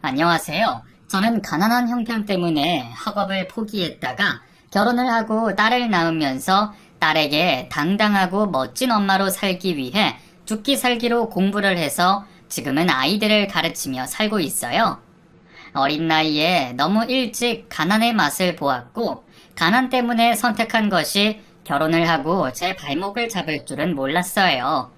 안녕하세요. 저는 가난한 형편 때문에 학업을 포기했다가 결혼을 하고 딸을 낳으면서 딸에게 당당하고 멋진 엄마로 살기 위해 죽기 살기로 공부를 해서 지금은 아이들을 가르치며 살고 있어요. 어린 나이에 너무 일찍 가난의 맛을 보았고 가난 때문에 선택한 것이 결혼을 하고 제 발목을 잡을 줄은 몰랐어요.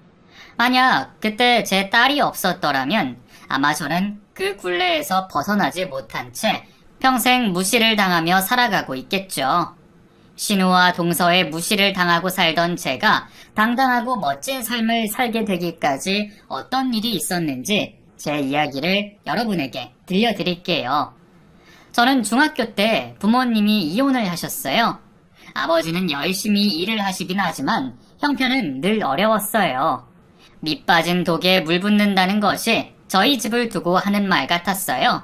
만약 그때 제 딸이 없었더라면 아마 저는 그 굴레에서 벗어나지 못한 채 평생 무시를 당하며 살아가고 있겠죠. 신우와 동서에 무시를 당하고 살던 제가 당당하고 멋진 삶을 살게 되기까지 어떤 일이 있었는지 제 이야기를 여러분에게 들려드릴게요. 저는 중학교 때 부모님이 이혼을 하셨어요. 아버지는 열심히 일을 하시긴 하지만 형편은 늘 어려웠어요. 밑 빠진 독에 물 붓는다는 것이 저희 집을 두고 하는 말 같았어요.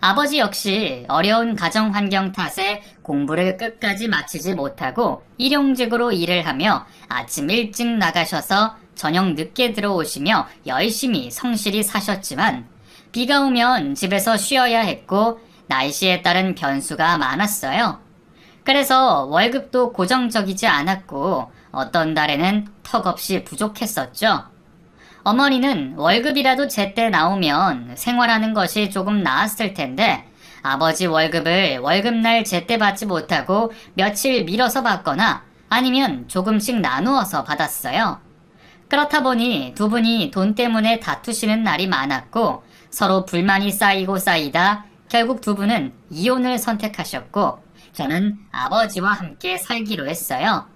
아버지 역시 어려운 가정 환경 탓에 공부를 끝까지 마치지 못하고 일용직으로 일을 하며 아침 일찍 나가셔서 저녁 늦게 들어오시며 열심히 성실히 사셨지만 비가 오면 집에서 쉬어야 했고 날씨에 따른 변수가 많았어요. 그래서 월급도 고정적이지 않았고 어떤 달에는 턱없이 부족했었죠. 어머니는 월급이라도 제때 나오면 생활하는 것이 조금 나았을 텐데 아버지 월급을 월급날 제때 받지 못하고 며칠 미뤄서 받거나 아니면 조금씩 나누어서 받았어요. 그렇다 보니 두 분이 돈 때문에 다투시는 날이 많았고 서로 불만이 쌓이고 쌓이다 결국 두 분은 이혼을 선택하셨고 저는 아버지와 함께 살기로 했어요.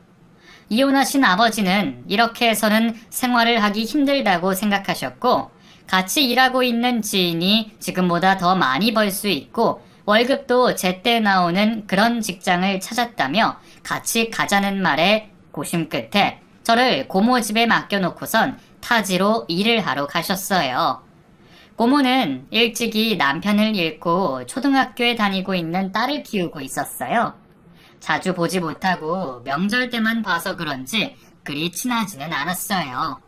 이혼하신 아버지는 이렇게 해서는 생활을 하기 힘들다고 생각하셨고 같이 일하고 있는 지인이 지금보다 더 많이 벌 수 있고 월급도 제때 나오는 그런 직장을 찾았다며 같이 가자는 말에 고심 끝에 저를 고모 집에 맡겨놓고선 타지로 일을 하러 가셨어요. 고모는 일찍이 남편을 잃고 초등학교에 다니고 있는 딸을 키우고 있었어요. 자주 보지 못하고 명절 때만 봐서 그런지 그리 친하지는 않았어요.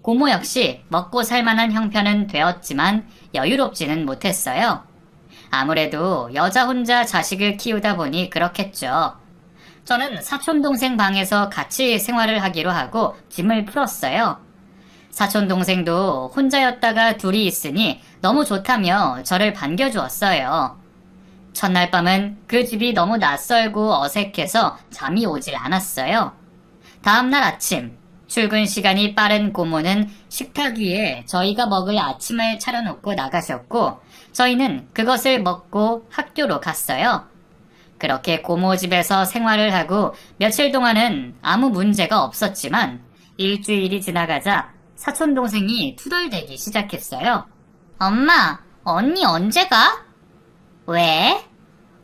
고모 역시 먹고 살만한 형편은 되었지만 여유롭지는 못했어요. 아무래도 여자 혼자 자식을 키우다 보니 그렇겠죠. 저는 사촌동생 방에서 같이 생활을 하기로 하고 짐을 풀었어요. 사촌동생도 혼자였다가 둘이 있으니 너무 좋다며 저를 반겨주었어요. 첫날 밤은 그 집이 너무 낯설고 어색해서 잠이 오질 않았어요. 다음날 아침, 출근 시간이 빠른 고모는 식탁 위에 저희가 먹을 아침을 차려놓고 나가셨고 저희는 그것을 먹고 학교로 갔어요. 그렇게 고모 집에서 생활을 하고 며칠 동안은 아무 문제가 없었지만 일주일이 지나가자 사촌동생이 투덜대기 시작했어요. 엄마, 언니 언제 가? 왜?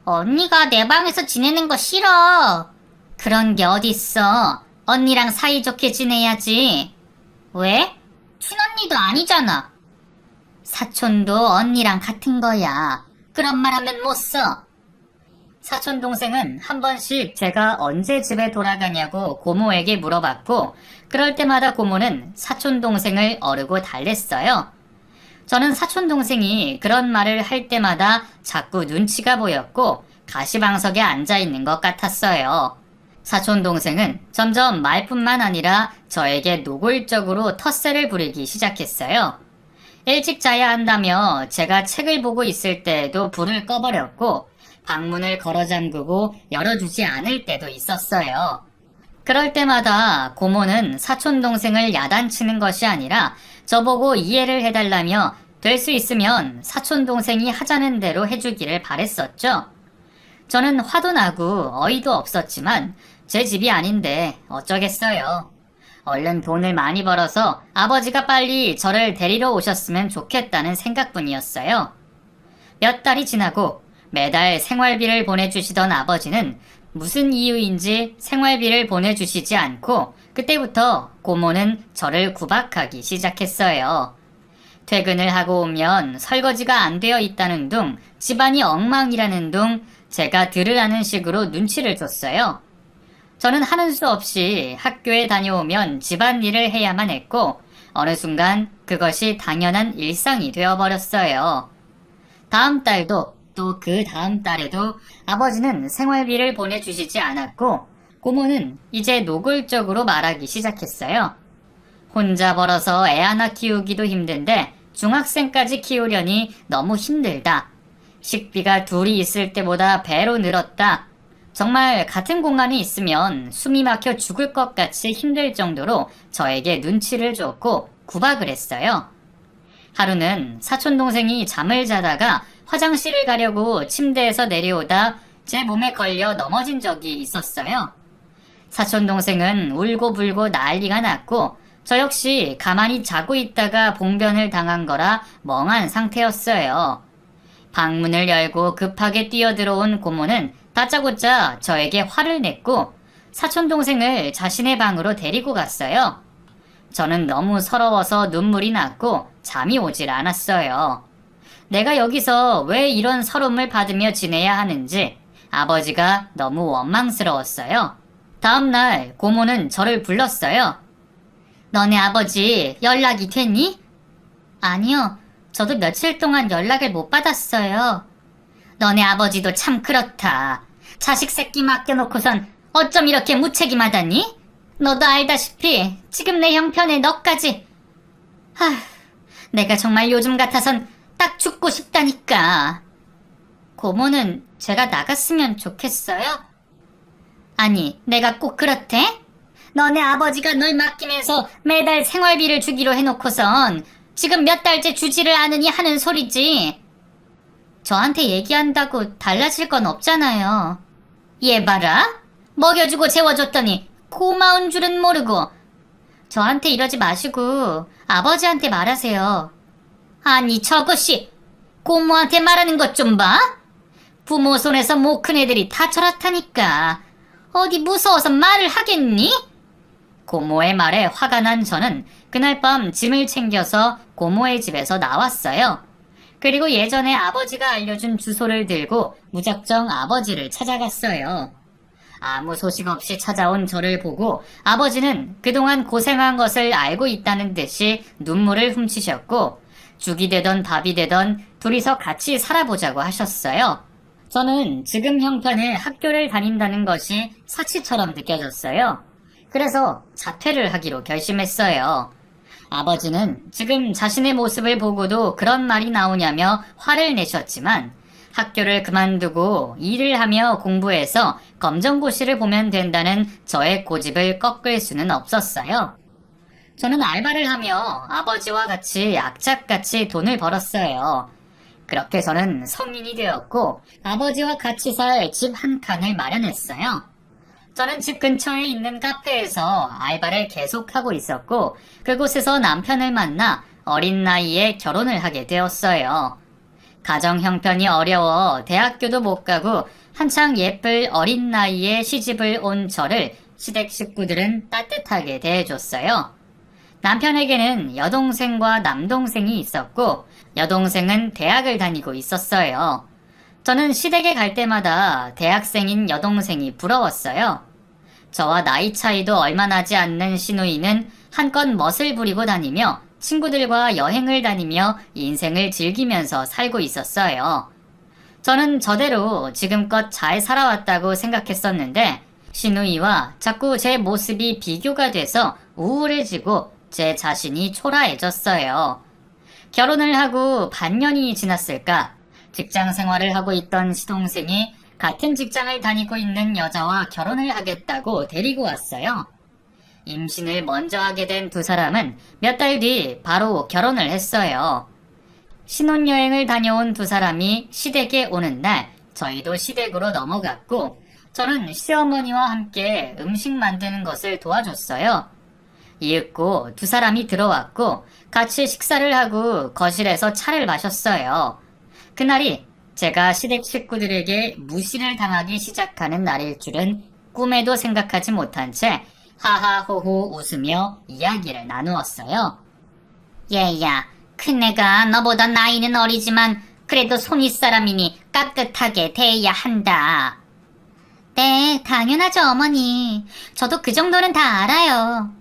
언니가 내 방에서 지내는 거 싫어. 그런 게 어딨어. 언니랑 사이좋게 지내야지. 왜? 친언니도 아니잖아. 사촌도 언니랑 같은 거야. 그런 말 하면 못 써. 사촌동생은 한 번씩 제가 언제 집에 돌아가냐고 고모에게 물어봤고 그럴 때마다 고모는 사촌동생을 어르고 달랬어요. 저는 사촌동생이 그런 말을 할 때마다 자꾸 눈치가 보였고 가시방석에 앉아있는 것 같았어요. 사촌동생은 점점 말뿐만 아니라 저에게 노골적으로 텃세를 부리기 시작했어요. 일찍 자야 한다며 제가 책을 보고 있을 때에도 불을 꺼버렸고 방문을 걸어 잠그고 열어주지 않을 때도 있었어요. 그럴 때마다 고모는 사촌동생을 야단치는 것이 아니라 저보고 이해를 해달라며 될 수 있으면 사촌동생이 하자는 대로 해주기를 바랬었죠. 저는 화도 나고 어이도 없었지만 제 집이 아닌데 어쩌겠어요. 얼른 돈을 많이 벌어서 아버지가 빨리 저를 데리러 오셨으면 좋겠다는 생각뿐이었어요. 몇 달이 지나고 매달 생활비를 보내주시던 아버지는 무슨 이유인지 생활비를 보내주시지 않고 그때부터 고모는 저를 구박하기 시작했어요. 퇴근을 하고 오면 설거지가 안 되어 있다는 둥, 집안이 엉망이라는 둥, 제가 들으라는 식으로 눈치를 줬어요. 저는 하는 수 없이 학교에 다녀오면 집안일을 해야만 했고 어느 순간 그것이 당연한 일상이 되어버렸어요. 다음 달도 또 그 다음 달에도 아버지는 생활비를 보내주시지 않았고 고모는 이제 노골적으로 말하기 시작했어요. 혼자 벌어서 애 하나 키우기도 힘든데 중학생까지 키우려니 너무 힘들다. 식비가 둘이 있을 때보다 배로 늘었다. 정말 같은 공간에 있으면 숨이 막혀 죽을 것 같이 힘들 정도로 저에게 눈치를 줬고 구박을 했어요. 하루는 사촌동생이 잠을 자다가 화장실을 가려고 침대에서 내려오다 제 몸에 걸려 넘어진 적이 있었어요. 사촌동생은 울고불고 난리가 났고 저 역시 가만히 자고 있다가 봉변을 당한 거라 멍한 상태였어요. 방문을 열고 급하게 뛰어들어온 고모는 다짜고짜 저에게 화를 냈고 사촌동생을 자신의 방으로 데리고 갔어요. 저는 너무 서러워서 눈물이 났고 잠이 오질 않았어요. 내가 여기서 왜 이런 서름을 받으며 지내야 하는지 아버지가 너무 원망스러웠어요. 다음날 고모는 저를 불렀어요. 너네 아버지 연락이 됐니? 아니요. 저도 며칠 동안 연락을 못 받았어요. 너네 아버지도 참 그렇다. 자식 새끼 맡겨놓고선 어쩜 이렇게 무책임하다니? 너도 알다시피 지금 내 형편에 너까지. 내가 정말 요즘 같아선 딱 죽고 싶다니까. 고모는 제가 나갔으면 좋겠어요? 아니, 내가 꼭 그렇대? 너네 아버지가 널 맡기면서 매달 생활비를 주기로 해놓고선 지금 몇 달째 주지를 않으니 하는 소리지. 저한테 얘기한다고 달라질 건 없잖아요. 얘 봐라. 먹여주고 재워줬더니 고마운 줄은 모르고. 저한테 이러지 마시고 아버지한테 말하세요. 아니 저것이 고모한테 말하는 것 좀 봐. 부모 손에서 못 큰 애들이 다 저렇다니까. 어디 무서워서 말을 하겠니? 고모의 말에 화가 난 저는 그날 밤 짐을 챙겨서 고모의 집에서 나왔어요. 그리고 예전에 아버지가 알려준 주소를 들고 무작정 아버지를 찾아갔어요. 아무 소식 없이 찾아온 저를 보고 아버지는 그동안 고생한 것을 알고 있다는 듯이 눈물을 훔치셨고 죽이 되던 밥이 되던 둘이서 같이 살아보자고 하셨어요. 저는 지금 형편에 학교를 다닌다는 것이 사치처럼 느껴졌어요. 그래서 자퇴를 하기로 결심했어요. 아버지는 지금 자신의 모습을 보고도 그런 말이 나오냐며 화를 내셨지만 학교를 그만두고 일을 하며 공부해서 검정고시를 보면 된다는 저의 고집을 꺾을 수는 없었어요. 저는 알바를 하며 아버지와 같이 악착같이 돈을 벌었어요. 그렇게 저는 성인이 되었고 아버지와 같이 살 집 한 칸을 마련했어요. 저는 집 근처에 있는 카페에서 알바를 계속하고 있었고 그곳에서 남편을 만나 어린 나이에 결혼을 하게 되었어요. 가정 형편이 어려워 대학교도 못 가고 한창 예쁠 어린 나이에 시집을 온 저를 시댁 식구들은 따뜻하게 대해줬어요. 남편에게는 여동생과 남동생이 있었고 여동생은 대학을 다니고 있었어요. 저는 시댁에 갈 때마다 대학생인 여동생이 부러웠어요. 저와 나이 차이도 얼마 나지 않는 시누이는 한껏 멋을 부리고 다니며 친구들과 여행을 다니며 인생을 즐기면서 살고 있었어요. 저는 저대로 지금껏 잘 살아왔다고 생각했었는데 시누이와 자꾸 제 모습이 비교가 돼서 우울해지고 제 자신이 초라해졌어요. 결혼을 하고 반년이 지났을까? 직장 생활을 하고 있던 시동생이 같은 직장을 다니고 있는 여자와 결혼을 하겠다고 데리고 왔어요. 임신을 먼저 하게 된 두 사람은 몇 달 뒤 바로 결혼을 했어요. 신혼여행을 다녀온 두 사람이 시댁에 오는 날 저희도 시댁으로 넘어갔고 저는 시어머니와 함께 음식 만드는 것을 도와줬어요. 이윽고 두 사람이 들어왔고 같이 식사를 하고 거실에서 차를 마셨어요. 그날이 제가 시댁 식구들에게 무시를 당하기 시작하는 날일 줄은 꿈에도 생각하지 못한 채 하하호호 웃으며 이야기를 나누었어요. 얘야, 큰애가 너보다 나이는 어리지만 그래도 손윗사람이니 깍듯하게 대해야 한다. 네, 당연하죠, 어머니. 저도 그 정도는 다 알아요.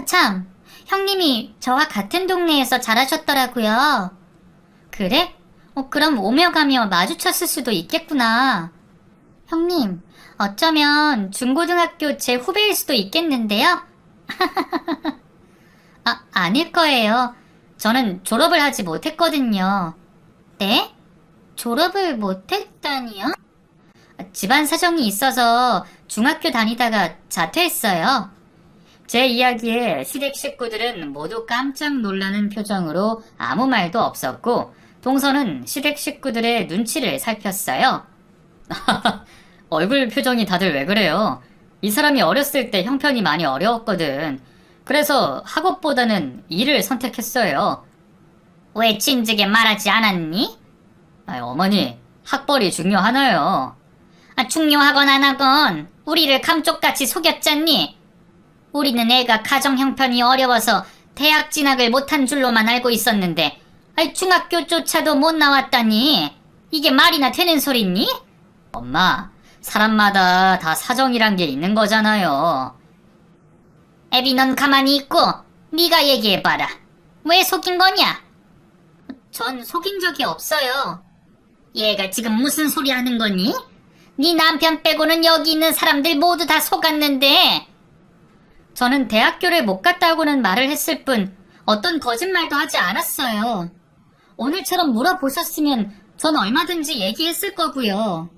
참, 형님이 저와 같은 동네에서 자라셨더라고요. 그래? 그럼 오며 가며 마주쳤을 수도 있겠구나. 형님, 어쩌면 중고등학교 제 후배일 수도 있겠는데요? 아닐 거예요. 저는 졸업을 하지 못했거든요. 네? 졸업을 못했다니요? 집안 사정이 있어서 중학교 다니다가 자퇴했어요. 제 이야기에 시댁 식구들은 모두 깜짝 놀라는 표정으로 아무 말도 없었고, 동서는 시댁 식구들의 눈치를 살폈어요. 얼굴 표정이 다들 왜 그래요? 이 사람이 어렸을 때 형편이 많이 어려웠거든. 그래서 학업보다는 일을 선택했어요. 왜 진즉에 말하지 않았니? 어머니, 학벌이 중요하나요? 중요하건 안 하건 우리를 감쪽같이 속였잖니? 우리는 애가 가정 형편이 어려워서 대학 진학을 못한 줄로만 알고 있었는데 중학교조차도 못 나왔다니 이게 말이나 되는 소리니? 엄마, 사람마다 다 사정이란 게 있는 거잖아요. 애비 넌 가만히 있고 네가 얘기해봐라. 왜 속인 거냐? 전 속인 적이 없어요. 얘가 지금 무슨 소리 하는 거니? 네 남편 빼고는 여기 있는 사람들 모두 다 속았는데. 저는 대학교를 못 갔다고는 말을 했을 뿐 어떤 거짓말도 하지 않았어요. 오늘처럼 물어보셨으면 전 얼마든지 얘기했을 거고요.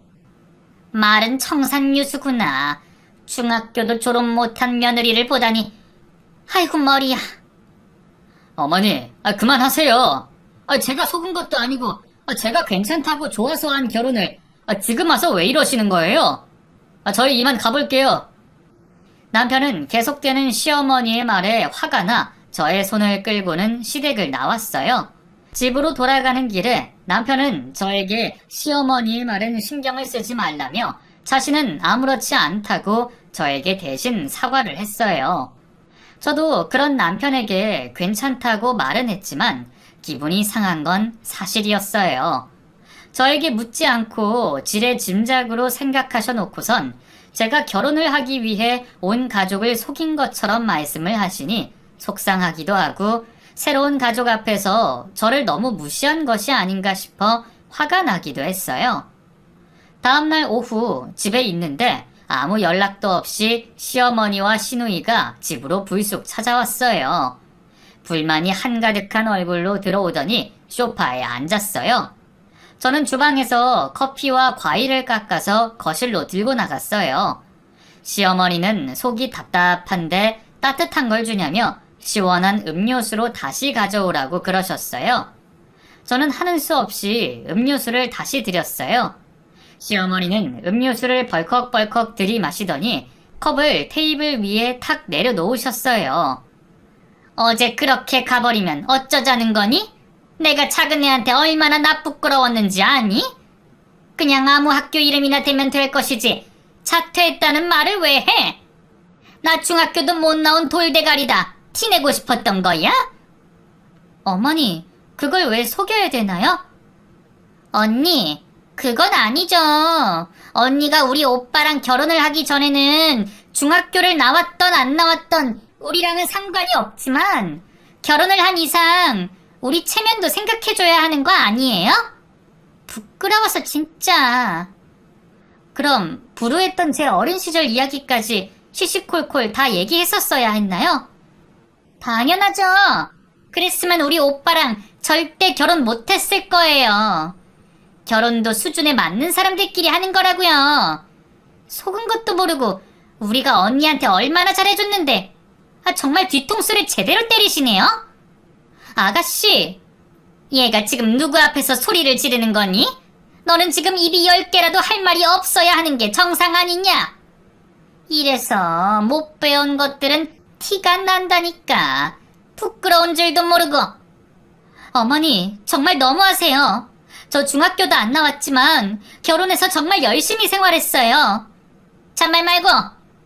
말은 청산유수구나. 중학교도 졸업 못한 며느리를 보다니. 아이고 머리야. 어머니, 그만하세요. 제가 속은 것도 아니고 제가 괜찮다고 좋아서 한 결혼을 지금 와서 왜 이러시는 거예요? 저희 이만 가볼게요. 남편은 계속되는 시어머니의 말에 화가 나 저의 손을 끌고는 시댁을 나왔어요. 집으로 돌아가는 길에 남편은 저에게 시어머니의 말은 신경을 쓰지 말라며 자신은 아무렇지 않다고 저에게 대신 사과를 했어요. 저도 그런 남편에게 괜찮다고 말은 했지만 기분이 상한 건 사실이었어요. 저에게 묻지 않고 지레 짐작으로 생각하셔 놓고선 제가 결혼을 하기 위해 온 가족을 속인 것처럼 말씀을 하시니 속상하기도 하고 새로운 가족 앞에서 저를 너무 무시한 것이 아닌가 싶어 화가 나기도 했어요. 다음날 오후 집에 있는데 아무 연락도 없이 시어머니와 시누이가 집으로 불쑥 찾아왔어요. 불만이 한가득한 얼굴로 들어오더니 소파에 앉았어요. 저는 주방에서 커피와 과일을 깎아서 거실로 들고 나갔어요. 시어머니는 속이 답답한데 따뜻한 걸 주냐며 시원한 음료수로 다시 가져오라고 그러셨어요. 저는 하는 수 없이 음료수를 다시 드렸어요. 시어머니는 음료수를 벌컥벌컥 들이마시더니 컵을 테이블 위에 탁 내려놓으셨어요. 어제 그렇게 가버리면 어쩌자는 거니? 내가 작은 애한테 얼마나 나쁘끄러웠는지 아니? 그냥 아무 학교 이름이나 대면 될 것이지 자퇴했다는 말을 왜 해? 나 중학교도 못 나온 돌대가리다 티내고 싶었던 거야? 어머니, 그걸 왜 속여야 되나요? 언니, 그건 아니죠. 언니가 우리 오빠랑 결혼을 하기 전에는 중학교를 나왔던 안 나왔던 우리랑은 상관이 없지만 결혼을 한 이상 우리 체면도 생각해줘야 하는 거 아니에요? 부끄러워서 진짜. 그럼 불우했던 제 어린 시절 이야기까지 시시콜콜 다 얘기했었어야 했나요? 당연하죠. 그랬으면 우리 오빠랑 절대 결혼 못했을 거예요. 결혼도 수준에 맞는 사람들끼리 하는 거라고요. 속은 것도 모르고 우리가 언니한테 얼마나 잘해줬는데 정말 뒤통수를 제대로 때리시네요. 아가씨, 얘가 지금 누구 앞에서 소리를 지르는 거니? 너는 지금 입이 10개라도 할 말이 없어야 하는 게 정상 아니냐? 이래서 못 배운 것들은 티가 난다니까. 부끄러운 줄도 모르고. 어머니, 정말 너무하세요. 저 중학교도 안 나왔지만 결혼해서 정말 열심히 생활했어요. 잔말 말고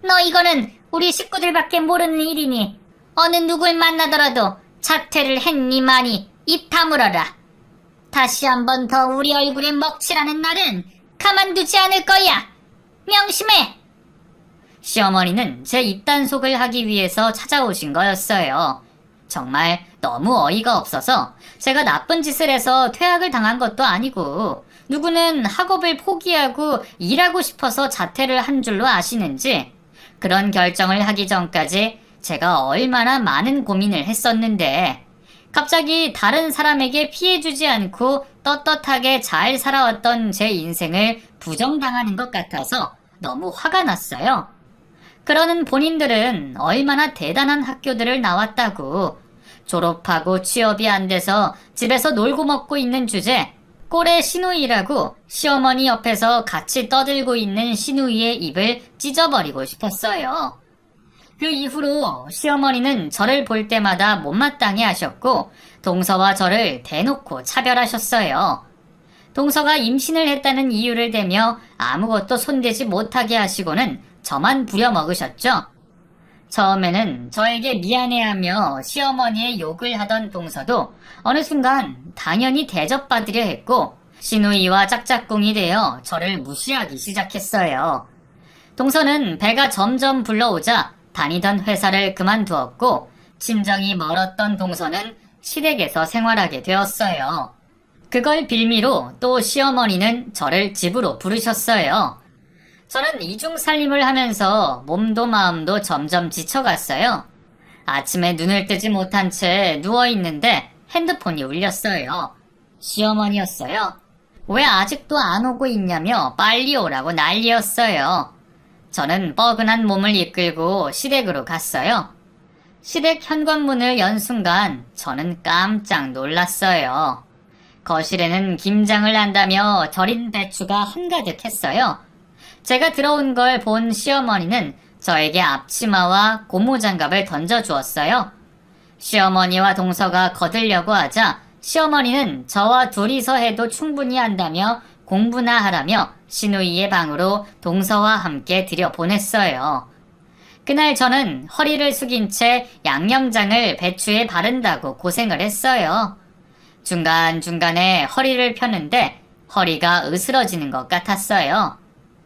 너 이거는 우리 식구들밖에 모르는 일이니 어느 누굴 만나더라도 자퇴를 했니 마니 입 다물어라. 다시 한 번 더 우리 얼굴에 먹칠하는 날은 가만두지 않을 거야. 명심해. 시어머니는 제 입단속을 하기 위해서 찾아오신 거였어요. 정말 너무 어이가 없어서 제가 나쁜 짓을 해서 퇴학을 당한 것도 아니고 누구는 학업을 포기하고 일하고 싶어서 자퇴를 한 줄로 아시는지 그런 결정을 하기 전까지 제가 얼마나 많은 고민을 했었는데 갑자기 다른 사람에게 피해주지 않고 떳떳하게 잘 살아왔던 제 인생을 부정당하는 것 같아서 너무 화가 났어요. 그러는 본인들은 얼마나 대단한 학교들을 나왔다고 졸업하고 취업이 안 돼서 집에서 놀고 먹고 있는 주제 꼴의 시누이라고 시어머니 옆에서 같이 떠들고 있는 시누이의 입을 찢어버리고 싶었어요. 그 이후로 시어머니는 저를 볼 때마다 못마땅해 하셨고 동서와 저를 대놓고 차별하셨어요. 동서가 임신을 했다는 이유를 대며 아무것도 손대지 못하게 하시고는 저만 부려먹으셨죠. 처음에는 저에게 미안해하며 시어머니의 욕을 하던 동서도 어느 순간 당연히 대접받으려 했고 시누이와 짝짝꿍이 되어 저를 무시하기 시작했어요. 동서는 배가 점점 불러오자 다니던 회사를 그만두었고 친정이 멀었던 동서는 시댁에서 생활하게 되었어요. 그걸 빌미로 또 시어머니는 저를 집으로 부르셨어요. 저는 이중살림을 하면서 몸도 마음도 점점 지쳐갔어요. 아침에 눈을 뜨지 못한 채 누워있는데 핸드폰이 울렸어요. 시어머니였어요. 왜 아직도 안 오고 있냐며 빨리 오라고 난리였어요. 저는 뻐근한 몸을 이끌고 시댁으로 갔어요. 시댁 현관문을 연 순간 저는 깜짝 놀랐어요. 거실에는 김장을 한다며 절인 배추가 한가득했어요. 제가 들어온 걸 본 시어머니는 저에게 앞치마와 고무장갑을 던져주었어요. 시어머니와 동서가 거들려고 하자 시어머니는 저와 둘이서 해도 충분히 한다며 공부나 하라며 시누이의 방으로 동서와 함께 들여보냈어요. 그날 저는 허리를 숙인 채 양념장을 배추에 바른다고 고생을 했어요. 중간중간에 허리를 펴는데 허리가 으스러지는 것 같았어요.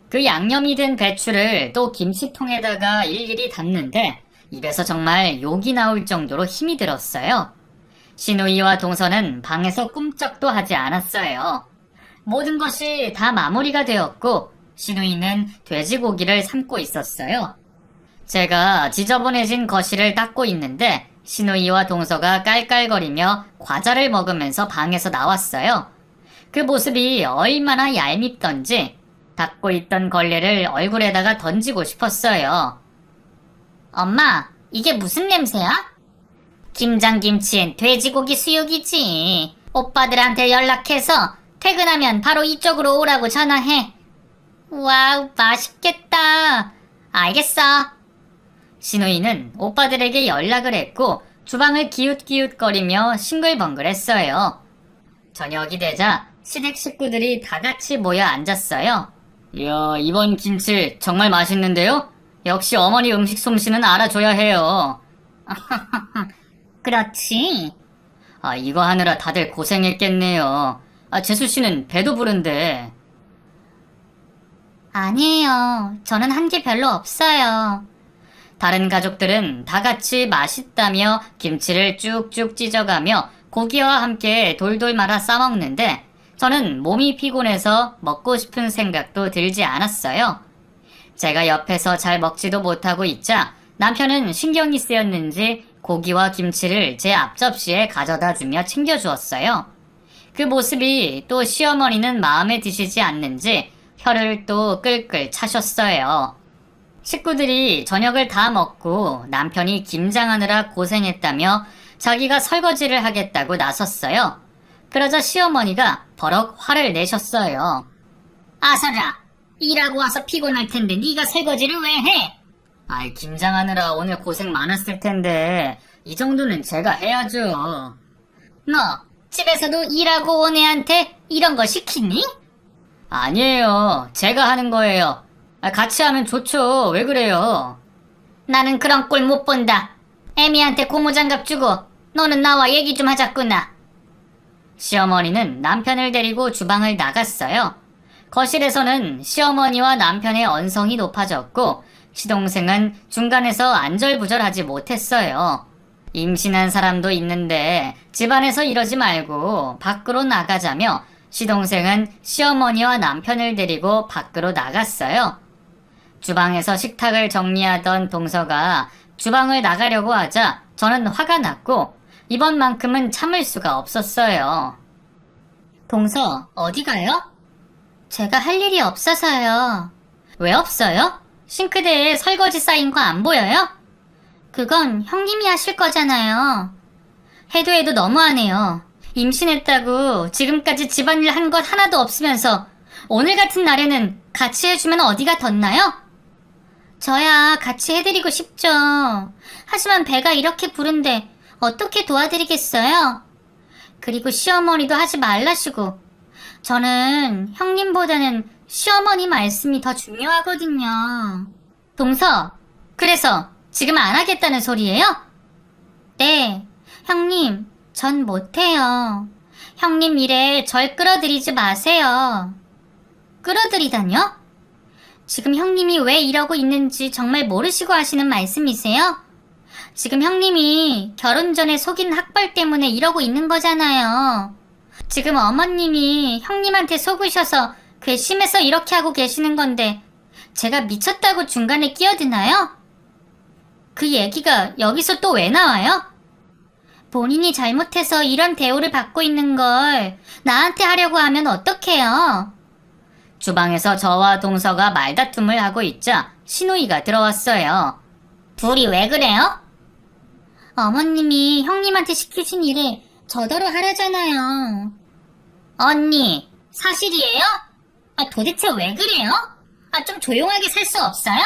그 양념이 든 배추를 또 김치통에다가 일일이 담는데 입에서 정말 욕이 나올 정도로 힘이 들었어요. 시누이와 동서는 방에서 꿈쩍도 하지 않았어요. 모든 것이 다 마무리가 되었고 시누이는 돼지고기를 삶고 있었어요. 제가 지저분해진 거실을 닦고 있는데 시누이와 동서가 깔깔거리며 과자를 먹으면서 방에서 나왔어요. 그 모습이 얼마나 얄밉던지 닦고 있던 걸레를 얼굴에다가 던지고 싶었어요. 엄마, 이게 무슨 냄새야? 김장김치엔 돼지고기 수육이지. 오빠들한테 연락해서 퇴근하면 바로 이쪽으로 오라고 전화해. 와우, 맛있겠다. 알겠어. 시누이는 오빠들에게 연락을 했고 주방을 기웃기웃거리며 싱글벙글했어요. 저녁이 되자 시댁 식구들이 다 같이 모여 앉았어요. 이야, 이번 김치 정말 맛있는데요? 역시 어머니 음식 솜씨는 알아줘야 해요. 그렇지. 이거 하느라 다들 고생했겠네요. 재수씨는 배도 부른데. 아니에요. 저는 한 게 별로 없어요. 다른 가족들은 다 같이 맛있다며 김치를 쭉쭉 찢어가며 고기와 함께 돌돌 말아 싸먹는데 저는 몸이 피곤해서 먹고 싶은 생각도 들지 않았어요. 제가 옆에서 잘 먹지도 못하고 있자 남편은 신경이 쓰였는지 고기와 김치를 제 앞접시에 가져다 주며 챙겨주었어요. 그 모습이 또 시어머니는 마음에 드시지 않는지 혀를 또 끌끌 차셨어요. 식구들이 저녁을 다 먹고 남편이 김장하느라 고생했다며 자기가 설거지를 하겠다고 나섰어요. 그러자 시어머니가 버럭 화를 내셨어요. 아서라, 일하고 와서 피곤할 텐데 네가 설거지를 왜 해? 김장하느라 오늘 고생 많았을 텐데 이 정도는 제가 해야죠. 너 집에서도 일하고 온 애한테 이런 거 시키니? 아니에요. 제가 하는 거예요. 같이 하면 좋죠. 왜 그래요? 나는 그런 꼴 못 본다. 애미한테 고무장갑 주고 너는 나와 얘기 좀 하자꾸나. 시어머니는 남편을 데리고 주방을 나갔어요. 거실에서는 시어머니와 남편의 언성이 높아졌고 시동생은 중간에서 안절부절하지 못했어요. 임신한 사람도 있는데 집안에서 이러지 말고 밖으로 나가자며 시동생은 시어머니와 남편을 데리고 밖으로 나갔어요. 주방에서 식탁을 정리하던 동서가 주방을 나가려고 하자 저는 화가 났고 이번만큼은 참을 수가 없었어요. 동서, 어디 가요? 제가 할 일이 없어서요. 왜 없어요? 싱크대에 설거지 쌓인 거 안 보여요? 그건 형님이 하실 거잖아요. 해도 해도 너무하네요. 임신했다고 지금까지 집안일 한 것 하나도 없으면서 오늘 같은 날에는 같이 해주면 어디가 덧나요? 저야 같이 해드리고 싶죠. 하지만 배가 이렇게 부른데 어떻게 도와드리겠어요? 그리고 시어머니도 하지 말라시고. 저는 형님보다는 시어머니 말씀이 더 중요하거든요. 동서, 그래서 지금 안 하겠다는 소리예요? 네, 형님, 전 못해요. 형님 일에 절 끌어들이지 마세요. 끌어들이다뇨? 지금 형님이 왜 이러고 있는지 정말 모르시고 하시는 말씀이세요? 지금 형님이 결혼 전에 속인 학벌 때문에 이러고 있는 거잖아요. 지금 어머님이 형님한테 속으셔서 괘씸해서 이렇게 하고 계시는 건데 제가 미쳤다고 중간에 끼어드나요? 그 얘기가 여기서 또 왜 나와요? 본인이 잘못해서 이런 대우를 받고 있는 걸 나한테 하려고 하면 어떡해요? 주방에서 저와 동서가 말다툼을 하고 있자 신우이가 들어왔어요. 둘이 왜 그래요? 어머님이 형님한테 시키신 일을 저더러 하라잖아요. 언니, 사실이에요? 도대체 왜 그래요? 좀 조용하게 살 수 없어요?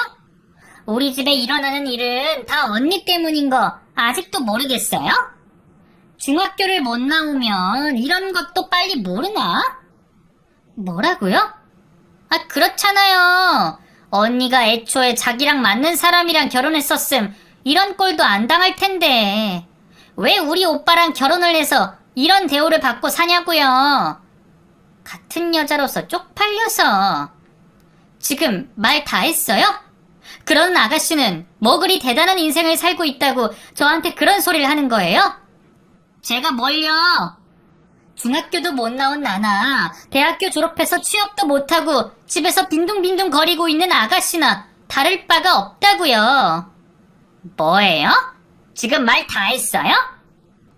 우리 집에 일어나는 일은 다 언니 때문인 거 아직도 모르겠어요? 중학교를 못 나오면 이런 것도 빨리 모르나? 뭐라고요? 그렇잖아요. 언니가 애초에 자기랑 맞는 사람이랑 결혼했었음 이런 꼴도 안 당할 텐데 왜 우리 오빠랑 결혼을 해서 이런 대우를 받고 사냐고요. 같은 여자로서 쪽팔려서. 지금 말 다 했어요? 그런 아가씨는 뭐 그리 대단한 인생을 살고 있다고 저한테 그런 소리를 하는 거예요? 제가 뭘요? 중학교도 못 나온 나나 대학교 졸업해서 취업도 못하고 집에서 빈둥빈둥 거리고 있는 아가씨나 다를 바가 없다고요. 뭐예요? 지금 말 다 했어요?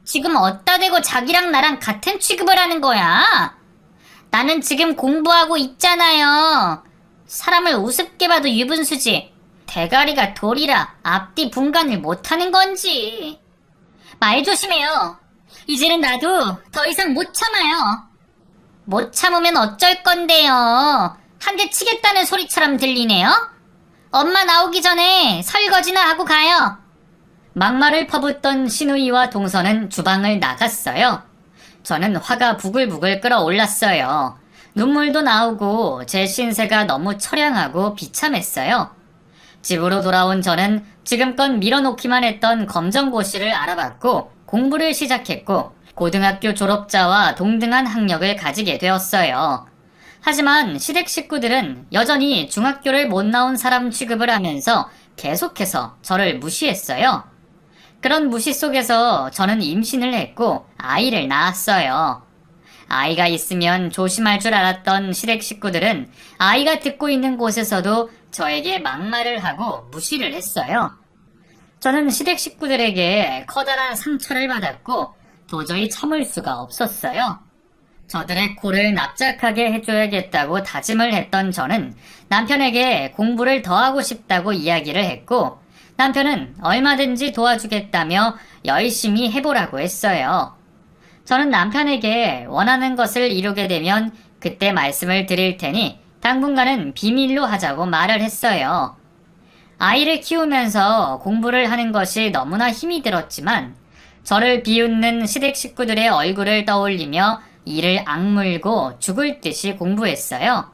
지금 어디다 대고 자기랑 나랑 같은 취급을 하는 거야? 나는 지금 공부하고 있잖아요. 사람을 우습게 봐도 유분수지 대가리가 돌이라 앞뒤 분간을 못하는 건지. 말 조심해요. 이제는 나도 더 이상 못 참아요. 못 참으면 어쩔 건데요. 한 대 치겠다는 소리처럼 들리네요. 엄마 나오기 전에 설거지나 하고 가요. 막말을 퍼붓던 신우이와 동서는 주방을 나갔어요. 저는 화가 부글부글 끓어올랐어요. 눈물도 나오고 제 신세가 너무 처량하고 비참했어요. 집으로 돌아온 저는 지금껏 밀어놓기만 했던 검정고시를 알아봤고 공부를 시작했고 고등학교 졸업자와 동등한 학력을 가지게 되었어요. 하지만 시댁 식구들은 여전히 중학교를 못 나온 사람 취급을 하면서 계속해서 저를 무시했어요. 그런 무시 속에서 저는 임신을 했고 아이를 낳았어요. 아이가 있으면 조심할 줄 알았던 시댁 식구들은 아이가 듣고 있는 곳에서도 저에게 막말을 하고 무시를 했어요. 저는 시댁 식구들에게 커다란 상처를 받았고 도저히 참을 수가 없었어요. 저들의 코를 납작하게 해줘야겠다고 다짐을 했던 저는 남편에게 공부를 더 하고 싶다고 이야기를 했고 남편은 얼마든지 도와주겠다며 열심히 해보라고 했어요. 저는 남편에게 원하는 것을 이루게 되면 그때 말씀을 드릴 테니 당분간은 비밀로 하자고 말을 했어요. 아이를 키우면서 공부를 하는 것이 너무나 힘이 들었지만 저를 비웃는 시댁 식구들의 얼굴을 떠올리며 이를 악물고 죽을 듯이 공부했어요.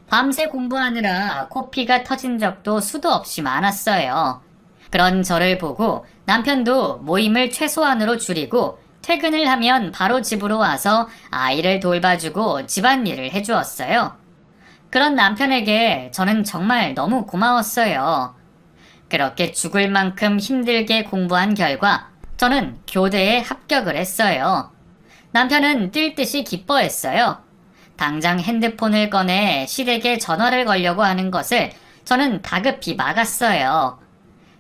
밤새 공부하느라 코피가 터진 적도 수도 없이 많았어요. 그런 저를 보고 남편도 모임을 최소한으로 줄이고 퇴근을 하면 바로 집으로 와서 아이를 돌봐주고 집안일을 해주었어요. 그런 남편에게 저는 정말 너무 고마웠어요. 그렇게 죽을 만큼 힘들게 공부한 결과 저는 교대에 합격을 했어요. 남편은 뛸 듯이 기뻐했어요. 당장 핸드폰을 꺼내 시댁에 전화를 걸려고 하는 것을 저는 다급히 막았어요.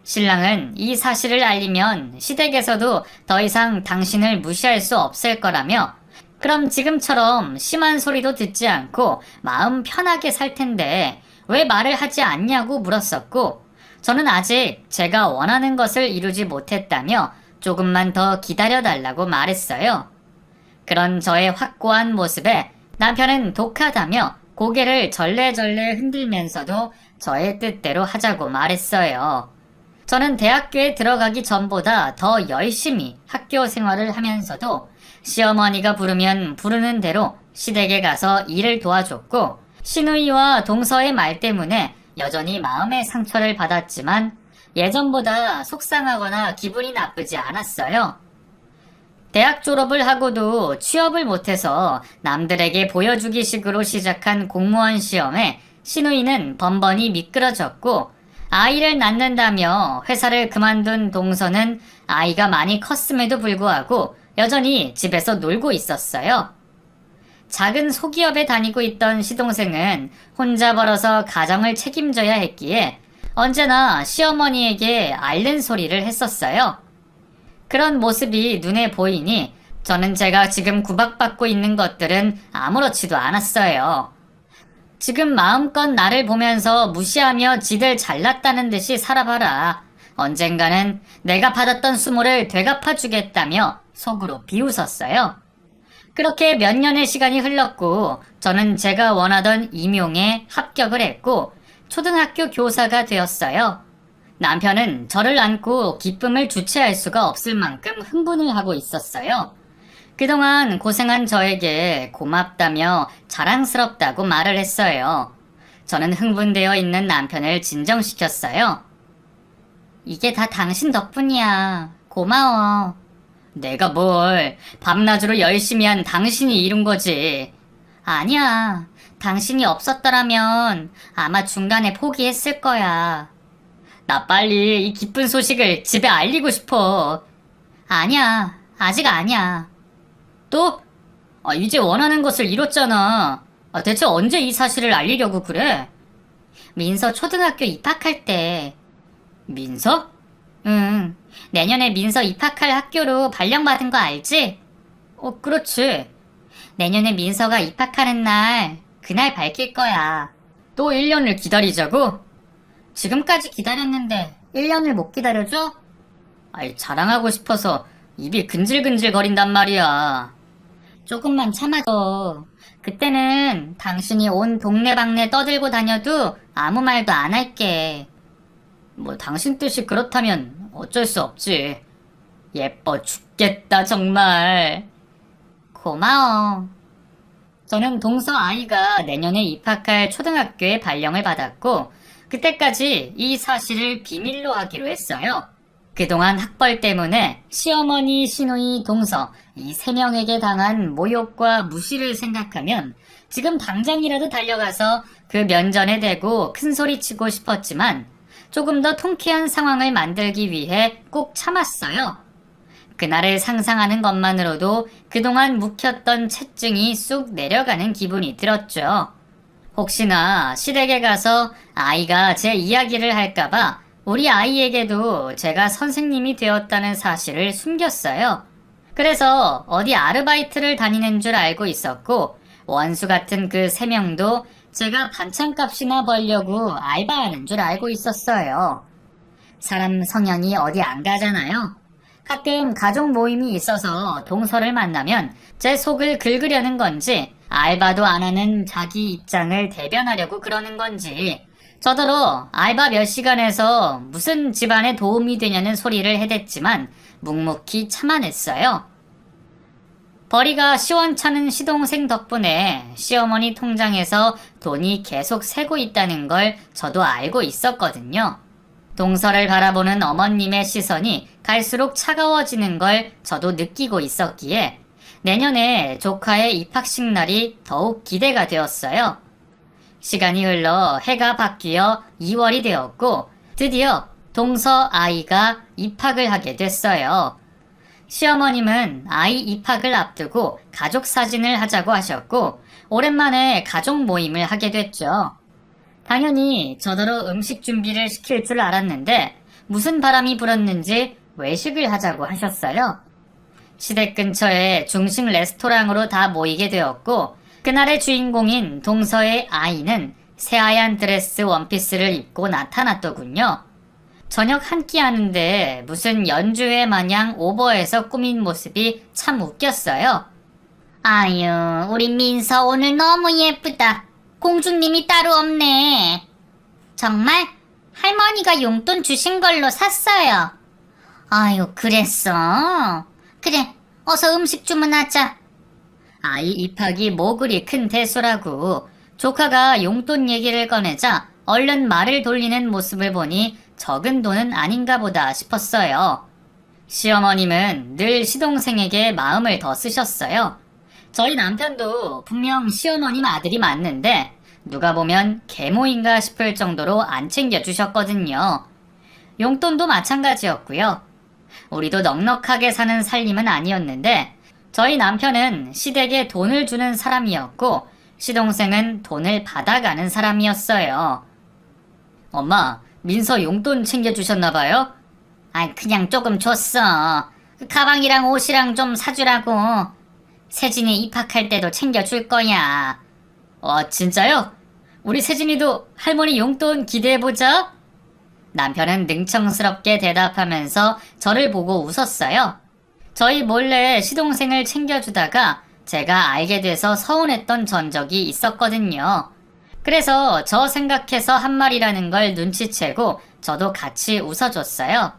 신랑은 이 사실을 알리면 시댁에서도 더 이상 당신을 무시할 수 없을 거라며 그럼 지금처럼 심한 소리도 듣지 않고 마음 편하게 살 텐데 왜 말을 하지 않냐고 물었었고 저는 아직 제가 원하는 것을 이루지 못했다며 조금만 더 기다려달라고 말했어요. 그런 저의 확고한 모습에 남편은 독하다며 고개를 절레절레 흔들면서도 저의 뜻대로 하자고 말했어요. 저는 대학교에 들어가기 전보다 더 열심히 학교 생활을 하면서도 시어머니가 부르면 부르는 대로 시댁에 가서 일을 도와줬고 시누이와 동서의 말 때문에 여전히 마음의 상처를 받았지만 예전보다 속상하거나 기분이 나쁘지 않았어요. 대학 졸업을 하고도 취업을 못해서 남들에게 보여주기 식으로 시작한 공무원 시험에 시누이는 번번이 미끄러졌고 아이를 낳는다며 회사를 그만둔 동서는 아이가 많이 컸음에도 불구하고 여전히 집에서 놀고 있었어요. 작은 소기업에 다니고 있던 시동생은 혼자 벌어서 가정을 책임져야 했기에 언제나 시어머니에게 앓는 소리를 했었어요. 그런 모습이 눈에 보이니 저는 제가 지금 구박받고 있는 것들은 아무렇지도 않았어요. 지금 마음껏 나를 보면서 무시하며 지들 잘났다는 듯이 살아봐라. 언젠가는 내가 받았던 수모를 되갚아주겠다며 속으로 비웃었어요. 그렇게 몇 년의 시간이 흘렀고 저는 제가 원하던 임용에 합격을 했고 초등학교 교사가 되었어요. 남편은 저를 안고 기쁨을 주체할 수가 없을 만큼 흥분을 하고 있었어요. 그동안 고생한 저에게 고맙다며 자랑스럽다고 말을 했어요. 저는 흥분되어 있는 남편을 진정시켰어요. 이게 다 당신 덕분이야. 고마워. 내가 뭘, 밤낮으로 열심히 한 당신이 이룬 거지. 아니야. 당신이 없었더라면 아마 중간에 포기했을 거야. 나 빨리 이 기쁜 소식을 집에 알리고 싶어. 아니야. 아직 아니야. 또? 이제 원하는 것을 이뤘잖아. 대체 언제 이 사실을 알리려고 그래? 민서 초등학교 입학할 때. 민서? 응. 내년에 민서 입학할 학교로 발령받은 거 알지? 그렇지. 내년에 민서가 입학하는 날, 그날 밝힐 거야. 또 1년을 기다리자고? 지금까지 기다렸는데 1년을 못 기다려줘? 자랑하고 싶어서 입이 근질근질 거린단 말이야. 조금만 참아줘. 그때는 당신이 온 동네방네 떠들고 다녀도 아무 말도 안 할게. 당신 뜻이 그렇다면 어쩔 수 없지. 예뻐 죽겠다 정말. 고마워. 저는 동서 아이가 내년에 입학할 초등학교에 발령을 받았고 그때까지 이 사실을 비밀로 하기로 했어요. 그동안 학벌 때문에 시어머니, 시누이, 동서 이 3명에게 당한 모욕과 무시를 생각하면 지금 당장이라도 달려가서 그 면전에 대고 큰소리치고 싶었지만 조금 더 통쾌한 상황을 만들기 위해 꼭 참았어요. 그날을 상상하는 것만으로도 그동안 묵혔던 채증이 쑥 내려가는 기분이 들었죠. 혹시나 시댁에 가서 아이가 제 이야기를 할까봐 우리 아이에게도 제가 선생님이 되었다는 사실을 숨겼어요. 그래서 어디 아르바이트를 다니는 줄 알고 있었고 원수 같은 그 3명도 제가 반찬값이나 벌려고 알바하는 줄 알고 있었어요. 사람 성향이 어디 안 가잖아요. 가끔 가족 모임이 있어서 동서를 만나면 제 속을 긁으려는 건지 알바도 안 하는 자기 입장을 대변하려고 그러는 건지 저더러 알바 몇 시간에서 무슨 집안에 도움이 되냐는 소리를 해댔지만 묵묵히 참아냈어요. 벌이가 시원찮은 시동생 덕분에 시어머니 통장에서 돈이 계속 새고 있다는 걸 저도 알고 있었거든요. 동서를 바라보는 어머님의 시선이 갈수록 차가워지는 걸 저도 느끼고 있었기에 내년에 조카의 입학식 날이 더욱 기대가 되었어요. 시간이 흘러 해가 바뀌어 2월이 되었고 드디어 동서 아이가 입학을 하게 됐어요. 시어머님은 아이 입학을 앞두고 가족 사진을 하자고 하셨고, 오랜만에 가족 모임을 하게 됐죠. 당연히 저더러 음식 준비를 시킬 줄 알았는데, 무슨 바람이 불었는지 외식을 하자고 하셨어요. 시댁 근처에 중식 레스토랑으로 다 모이게 되었고, 그날의 주인공인 동서의 아이는 새하얀 드레스 원피스를 입고 나타났더군요. 저녁 한 끼 하는데 무슨 연주회 마냥 오버해서 꾸민 모습이 참 웃겼어요. 아유, 우리 민서 오늘 너무 예쁘다. 공주님이 따로 없네. 정말? 할머니가 용돈 주신 걸로 샀어요. 아유, 그랬어. 그래, 어서 음식 주문하자. 아이 입학이 뭐 그리 큰 대수라고. 조카가 용돈 얘기를 꺼내자 얼른 말을 돌리는 모습을 보니 적은 돈은 아닌가 보다 싶었어요. 시어머님은 늘 시동생에게 마음을 더 쓰셨어요. 저희 남편도 분명 시어머님 아들이 맞는데 누가 보면 계모인가 싶을 정도로 안 챙겨주셨거든요. 용돈도 마찬가지였고요. 우리도 넉넉하게 사는 살림은 아니었는데 저희 남편은 시댁에 돈을 주는 사람이었고 시동생은 돈을 받아가는 사람이었어요. 엄마, 민서 용돈 챙겨주셨나봐요? 아, 그냥 조금 줬어. 가방이랑 옷이랑 좀 사주라고. 세진이 입학할 때도 챙겨줄 거야. 진짜요? 우리 세진이도 할머니 용돈 기대해보자. 남편은 능청스럽게 대답하면서 저를 보고 웃었어요. 저희 몰래 시동생을 챙겨주다가 제가 알게 돼서 서운했던 전적이 있었거든요. 그래서 저 생각해서 한 말이라는 걸 눈치채고 저도 같이 웃어줬어요.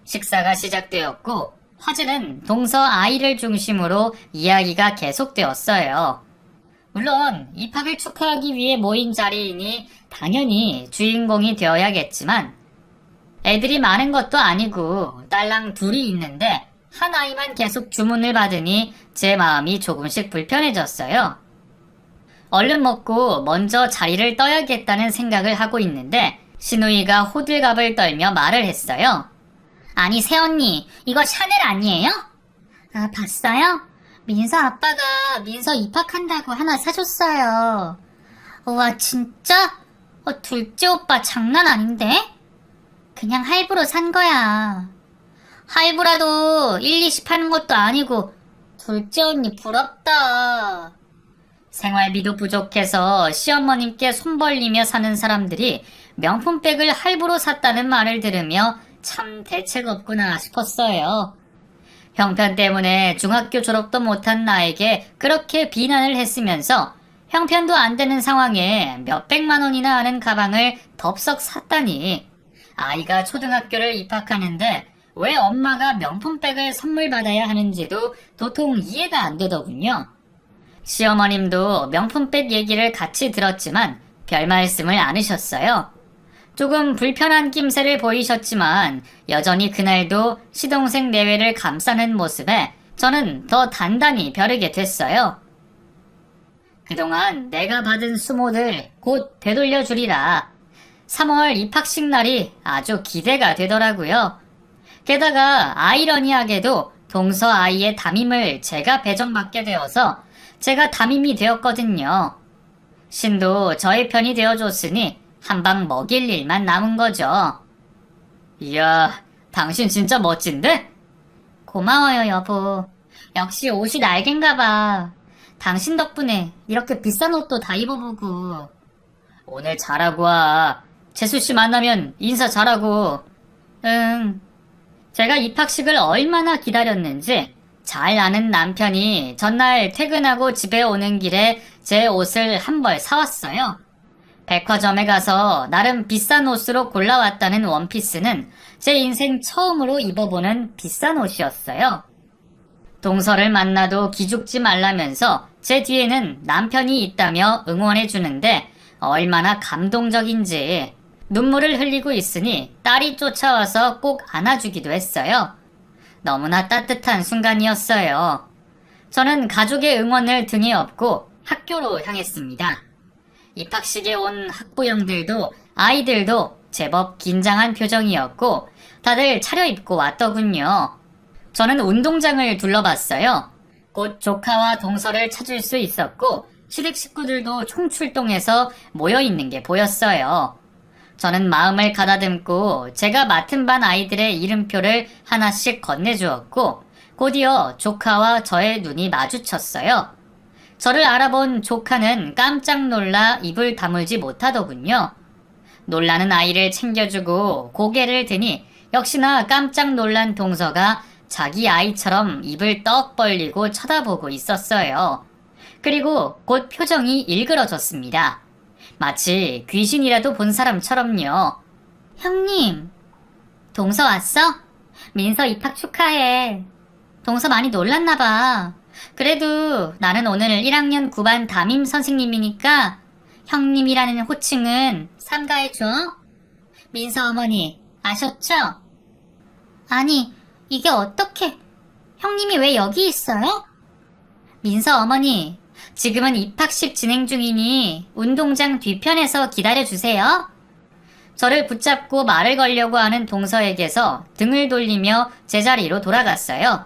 식사가 시작되었고 화제는 동서 아이를 중심으로 이야기가 계속되었어요. 물론 입학을 축하하기 위해 모인 자리이니 당연히 주인공이 되어야겠지만 애들이 많은 것도 아니고 딸랑 둘이 있는데 한 아이만 계속 주문을 받으니 제 마음이 조금씩 불편해졌어요. 얼른 먹고 먼저 자리를 떠야겠다는 생각을 하고 있는데 시누이가 호들갑을 떨며 말을 했어요. 아니 새언니, 이거 샤넬 아니에요? 아, 봤어요? 민서 아빠가 민서 입학한다고 하나 사줬어요. 우와, 진짜? 둘째 오빠 장난 아닌데? 그냥 할부로 산 거야. 할부라도 1, 2십 하는 것도 아니고 둘째 언니 부럽다. 생활비도 부족해서 시어머님께 손 벌리며 사는 사람들이 명품백을 할부로 샀다는 말을 들으며 참 대책 없구나 싶었어요. 형편 때문에 중학교 졸업도 못한 나에게 그렇게 비난을 했으면서 형편도 안 되는 상황에 몇백만 원이나 하는 가방을 덥석 샀다니. 아이가 초등학교를 입학하는데 왜 엄마가 명품백을 선물 받아야 하는지도 도통 이해가 안 되더군요. 시어머님도 명품백 얘기를 같이 들었지만 별 말씀을 않으셨어요. 조금 불편한 낌새를 보이셨지만 여전히 그날도 시동생 내외를 감싸는 모습에 저는 더 단단히 벼르게 됐어요. 그동안 내가 받은 수모들 곧 되돌려 주리라. 3월 입학식 날이 아주 기대가 되더라고요. 게다가 아이러니하게도 동서 아이의 담임을 제가 배정받게 되어서 제가 담임이 되었거든요. 신도 저의 편이 되어줬으니 한방 먹일 일만 남은 거죠. 이야, 당신 진짜 멋진데? 고마워요, 여보. 역시 옷이 날갠가 봐. 당신 덕분에 이렇게 비싼 옷도 다 입어보고. 오늘 잘하고 와. 재수씨 만나면 인사 잘하고. 응. 제가 입학식을 얼마나 기다렸는지 잘 아는 남편이 전날 퇴근하고 집에 오는 길에 제 옷을 한 벌 사왔어요. 백화점에 가서 나름 비싼 옷으로 골라왔다는 원피스는 제 인생 처음으로 입어보는 비싼 옷이었어요. 동서를 만나도 기죽지 말라면서 제 뒤에는 남편이 있다며 응원해주는데 얼마나 감동적인지. 눈물을 흘리고 있으니 딸이 쫓아와서 꼭 안아주기도 했어요. 너무나 따뜻한 순간이었어요. 저는 가족의 응원을 등에 업고 학교로 향했습니다. 입학식에 온 학부형들도 아이들도 제법 긴장한 표정이었고 다들 차려입고 왔더군요. 저는 운동장을 둘러봤어요. 곧 조카와 동서를 찾을 수 있었고 시댁 식구들도 총출동해서 모여있는 게 보였어요. 저는 마음을 가다듬고 제가 맡은 반 아이들의 이름표를 하나씩 건네주었고 곧이어 조카와 저의 눈이 마주쳤어요. 저를 알아본 조카는 깜짝 놀라 입을 다물지 못하더군요. 놀라는 아이를 챙겨주고 고개를 드니 역시나 깜짝 놀란 동서가 자기 아이처럼 입을 떡 벌리고 쳐다보고 있었어요. 그리고 곧 표정이 일그러졌습니다. 마치 귀신이라도 본 사람처럼요. 형님, 동서 왔어? 민서 입학 축하해. 동서 많이 놀랐나 봐. 그래도 나는 오늘 1학년 9반 담임 선생님이니까 형님이라는 호칭은 삼가해줘. 민서 어머니, 아셨죠? 아니, 이게 어떻게... 형님이 왜 여기 있어요? 민서 어머니, 지금은 입학식 진행 중이니 운동장 뒤편에서 기다려주세요. 저를 붙잡고 말을 걸려고 하는 동서에게서 등을 돌리며 제자리로 돌아갔어요.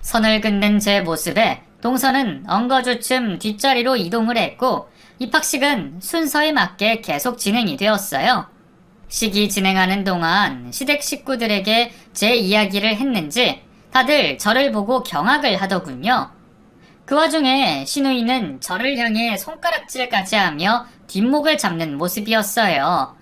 선을 긋는 제 모습에 동서는 엉거주춤 뒷자리로 이동을 했고 입학식은 순서에 맞게 계속 진행이 되었어요. 식이 진행하는 동안 시댁 식구들에게 제 이야기를 했는지 다들 저를 보고 경악을 하더군요. 그 와중에 시누이는 저를 향해 손가락질까지 하며 뒷목을 잡는 모습이었어요.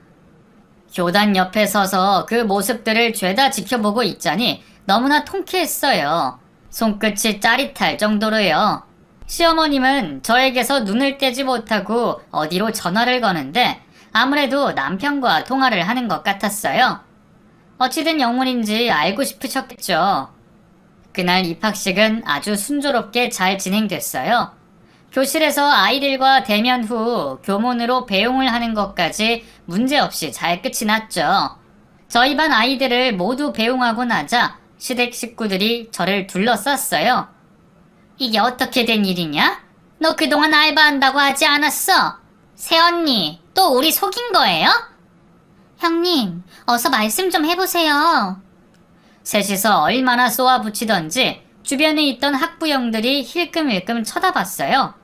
교단 옆에 서서 그 모습들을 죄다 지켜보고 있자니 너무나 통쾌했어요. 손끝이 짜릿할 정도로요. 시어머님은 저에게서 눈을 떼지 못하고 어디로 전화를 거는데 아무래도 남편과 통화를 하는 것 같았어요. 어찌된 영문인지 알고 싶으셨겠죠. 그날 입학식은 아주 순조롭게 잘 진행됐어요. 교실에서 아이들과 대면 후 교문으로 배웅을 하는 것까지 문제없이 잘 끝이 났죠. 저희 반 아이들을 모두 배웅하고 나자 시댁 식구들이 저를 둘러쌌어요. 이게 어떻게 된 일이냐? 너 그동안 알바한다고 하지 않았어? 새언니, 또 우리 속인 거예요? 형님, 어서 말씀 좀 해보세요. 셋이서 얼마나 쏘아붙이던지 주변에 있던 학부형들이 힐끔힐끔 쳐다봤어요.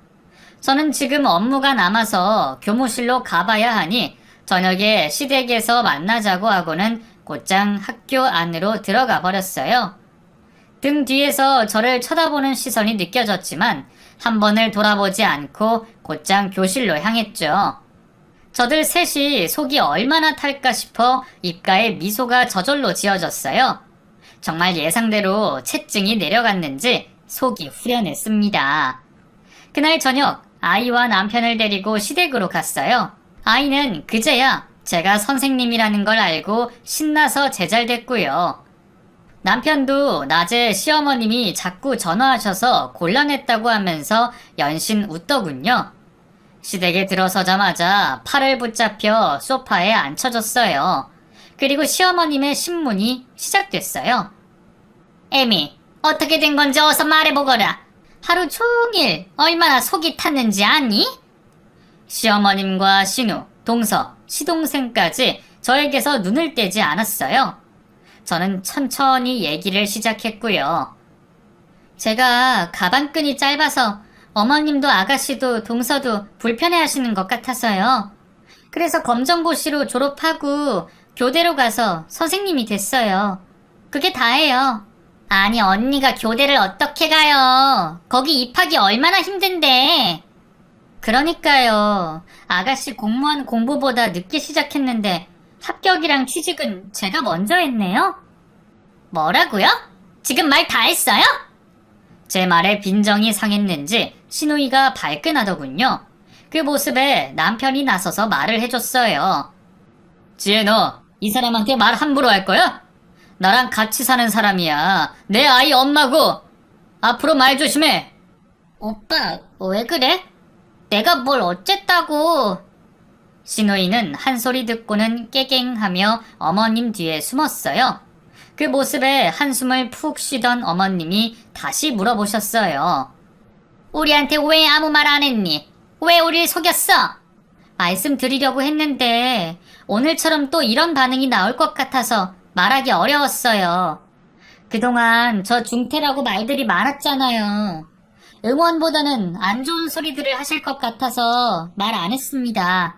저는 지금 업무가 남아서 교무실로 가봐야 하니 저녁에 시댁에서 만나자고 하고는 곧장 학교 안으로 들어가 버렸어요. 등 뒤에서 저를 쳐다보는 시선이 느껴졌지만 한 번을 돌아보지 않고 곧장 교실로 향했죠. 저들 셋이 속이 얼마나 탈까 싶어 입가에 미소가 저절로 지어졌어요. 정말 예상대로 체증이 내려갔는지 속이 후련했습니다. 그날 저녁 아이와 남편을 데리고 시댁으로 갔어요. 아이는 그제야 제가 선생님이라는 걸 알고 신나서 제잘됐고요. 남편도 낮에 시어머님이 자꾸 전화하셔서 곤란했다고 하면서 연신 웃더군요. 시댁에 들어서자마자 팔을 붙잡혀 소파에 앉혀졌어요. 그리고 시어머님의 신문이 시작됐어요. 애미, 어떻게 된 건지 어서 말해보거라. 하루 종일 얼마나 속이 탔는지 아니? 시어머님과 신우, 동서, 시동생까지 저에게서 눈을 떼지 않았어요. 저는 천천히 얘기를 시작했고요. 제가 가방끈이 짧아서 어머님도 아가씨도 동서도 불편해하시는 것 같아서요. 그래서 검정고시로 졸업하고 교대로 가서 선생님이 됐어요. 그게 다예요. 아니 언니가 교대를 어떻게 가요? 거기 입학이 얼마나 힘든데. 그러니까요. 아가씨 공무원 공부보다 늦게 시작했는데 합격이랑 취직은 제가 먼저 했네요. 뭐라고요? 지금 말 다 했어요? 제 말에 빈정이 상했는지 시누이가 발끈하더군요. 그 모습에 남편이 나서서 말을 해줬어요. 지혜 너 이 사람한테 말 함부로 할 거야? 나랑 같이 사는 사람이야. 내 아이 엄마고. 앞으로 말 조심해. 오빠 왜 그래? 내가 뭘 어쨌다고. 시누이는 한 소리 듣고는 깨갱하며 어머님 뒤에 숨었어요. 그 모습에 한숨을 푹 쉬던 어머님이 다시 물어보셨어요. 우리한테 왜 아무 말 안 했니? 왜 우릴 속였어? 말씀드리려고 했는데 오늘처럼 또 이런 반응이 나올 것 같아서 말하기 어려웠어요. 그동안 저 중태라고 말들이 많았잖아요. 응원보다는 안 좋은 소리들을 하실 것 같아서 말 안 했습니다.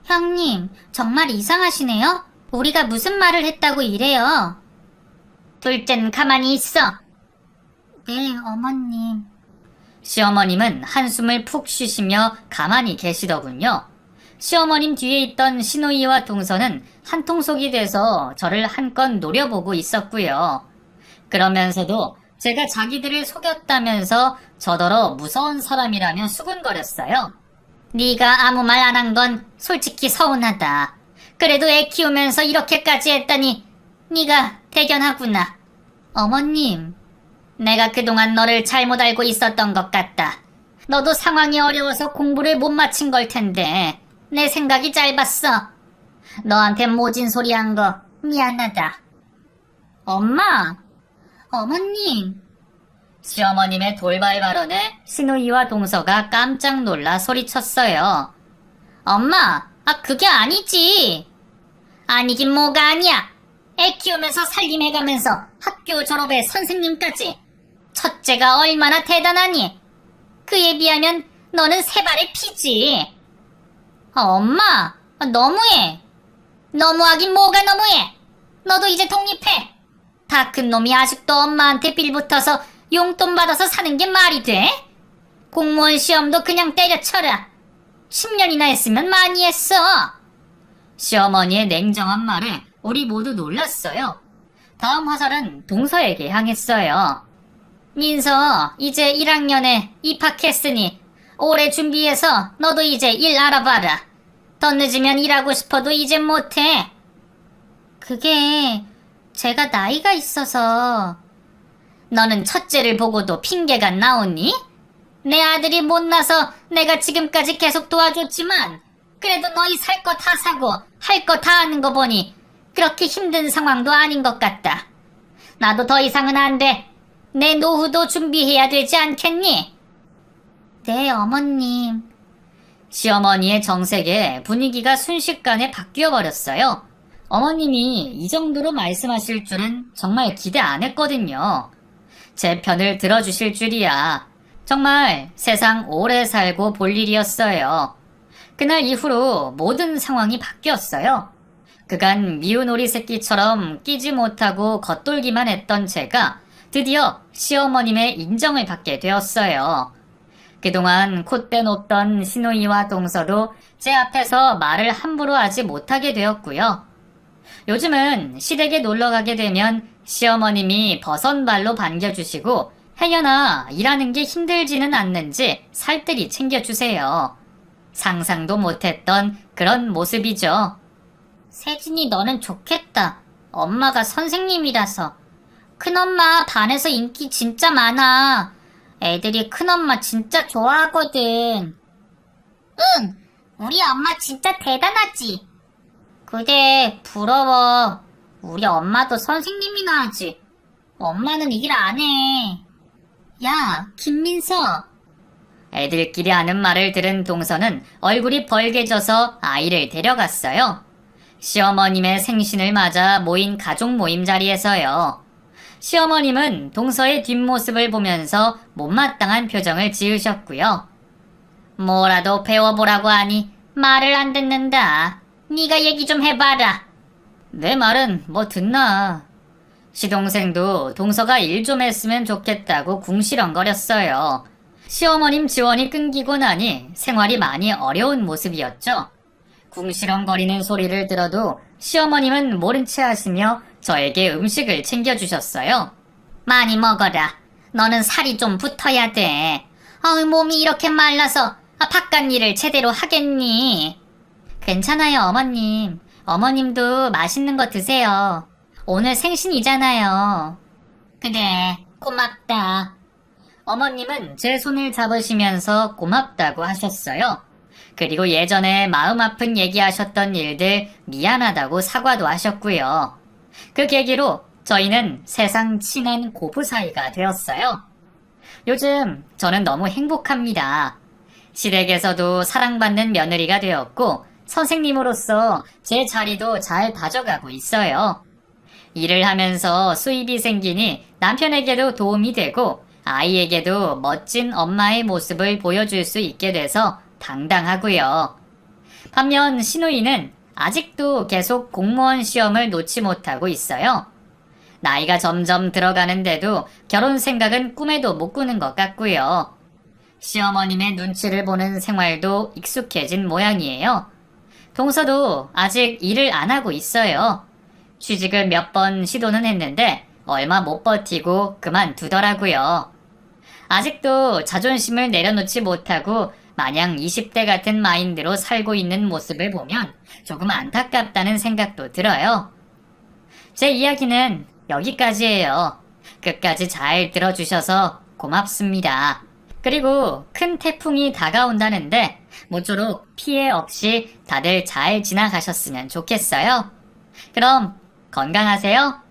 형님, 정말 이상하시네요? 우리가 무슨 말을 했다고 이래요? 둘째는 가만히 있어. 네, 어머님. 시어머님은 한숨을 푹 쉬시며 가만히 계시더군요. 시어머님 뒤에 있던 시노이와 동서는 한통속이 돼서 저를 한껏 노려보고 있었고요. 그러면서도 제가 자기들을 속였다면서 저더러 무서운 사람이라며 수군거렸어요. 네가 아무 말 안 한 건 솔직히 서운하다. 그래도 애 키우면서 이렇게까지 했다니 네가 대견하구나. 어머님, 내가 그동안 너를 잘못 알고 있었던 것 같다. 너도 상황이 어려워서 공부를 못 마친 걸 텐데 내 생각이 짧았어. 너한테 모진 소리 한 거 미안하다. 엄마! 어머님! 시어머님의 돌발 발언에 시누이와 동서가 깜짝 놀라 소리쳤어요. 엄마! 그게 아니지! 아니긴 뭐가 아니야! 애 키우면서 살림해가면서 학교 졸업에 선생님까지! 첫째가 얼마나 대단하니? 그에 비하면 너는 세 발의 피지! 엄마! 너무해! 너무하긴 뭐가 너무해! 너도 이제 독립해! 다 큰 놈이 아직도 엄마한테 빌붙어서 용돈 받아서 사는 게 말이 돼? 공무원 시험도 그냥 때려쳐라. 10년이나 했으면 많이 했어. 시어머니의 냉정한 말에 우리 모두 놀랐어요. 다음 화살은 동서에게 향했어요. 민서, 이제 1학년에 입학했으니 올해 준비해서 너도 이제 일 알아봐라. 더 늦으면 일하고 싶어도 이제 못해. 그게 제가 나이가 있어서. 너는 첫째를 보고도 핑계가 나오니? 내 아들이 못나서 내가 지금까지 계속 도와줬지만 그래도 너희 살 거 다 사고 할 거 다 하는 거 보니 그렇게 힘든 상황도 아닌 것 같다. 나도 더 이상은 안 돼. 내 노후도 준비해야 되지 않겠니? 네, 어머님. 시어머니의 정색에 분위기가 순식간에 바뀌어 버렸어요. 어머님이 이 정도로 말씀하실 줄은 정말 기대 안 했거든요. 제 편을 들어주실 줄이야. 정말 세상 오래 살고 볼 일이었어요. 그날 이후로 모든 상황이 바뀌었어요. 그간 미운 오리 새끼처럼 끼지 못하고 겉돌기만 했던 제가 드디어 시어머님의 인정을 받게 되었어요. 그동안 콧대 높던 시누이와 동서도 제 앞에서 말을 함부로 하지 못하게 되었고요. 요즘은 시댁에 놀러가게 되면 시어머님이 버선발로 반겨주시고 행여나 일하는 게 힘들지는 않는지 살뜰히 챙겨주세요. 상상도 못했던 그런 모습이죠. 세진이 너는 좋겠다. 엄마가 선생님이라서. 큰엄마 반에서 인기 진짜 많아. 애들이 큰엄마 진짜 좋아하거든. 응, 우리 엄마 진짜 대단하지. 그래, 부러워. 우리 엄마도 선생님이나 하지. 엄마는 일 안 해. 야, 김민서. 애들끼리 하는 말을 들은 동서는 얼굴이 벌개져서 아이를 데려갔어요. 시어머님의 생신을 맞아 모인 가족 모임 자리에서요. 시어머님은 동서의 뒷모습을 보면서 못마땅한 표정을 지으셨고요. 뭐라도 배워보라고 하니 말을 안 듣는다. 네가 얘기 좀 해봐라. 내 말은 뭐 듣나. 시동생도 동서가 일 좀 했으면 좋겠다고 궁시렁거렸어요. 시어머님 지원이 끊기고 나니 생활이 많이 어려운 모습이었죠. 궁시렁거리는 소리를 들어도 시어머님은 모른 체 하시며 저에게 음식을 챙겨주셨어요. 많이 먹어라. 너는 살이 좀 붙어야 돼. 몸이 이렇게 말라서 바깥 일을 제대로 하겠니? 괜찮아요, 어머님. 어머님도 맛있는 거 드세요. 오늘 생신이잖아요. 그래, 고맙다. 어머님은 제 손을 잡으시면서 고맙다고 하셨어요. 그리고 예전에 마음 아픈 얘기하셨던 일들 미안하다고 사과도 하셨고요. 그 계기로 저희는 세상 친한 고부 사이가 되었어요. 요즘 저는 너무 행복합니다. 시댁에서도 사랑받는 며느리가 되었고 선생님으로서 제 자리도 잘 다져가고 있어요. 일을 하면서 수입이 생기니 남편에게도 도움이 되고 아이에게도 멋진 엄마의 모습을 보여줄 수 있게 돼서 당당하고요. 반면 신우이는 아직도 계속 공무원 시험을 놓지 못하고 있어요. 나이가 점점 들어가는데도 결혼 생각은 꿈에도 못 꾸는 것 같고요. 시어머님의 눈치를 보는 생활도 익숙해진 모양이에요. 동서도 아직 일을 안 하고 있어요. 취직을 몇 번 시도는 했는데 얼마 못 버티고 그만두더라고요. 아직도 자존심을 내려놓지 못하고 마냥 20대 같은 마인드로 살고 있는 모습을 보면 조금 안타깝다는 생각도 들어요. 제 이야기는 여기까지예요. 끝까지 잘 들어주셔서 고맙습니다. 그리고 큰 태풍이 다가온다는데 모쪼록 피해 없이 다들 잘 지나가셨으면 좋겠어요. 그럼 건강하세요.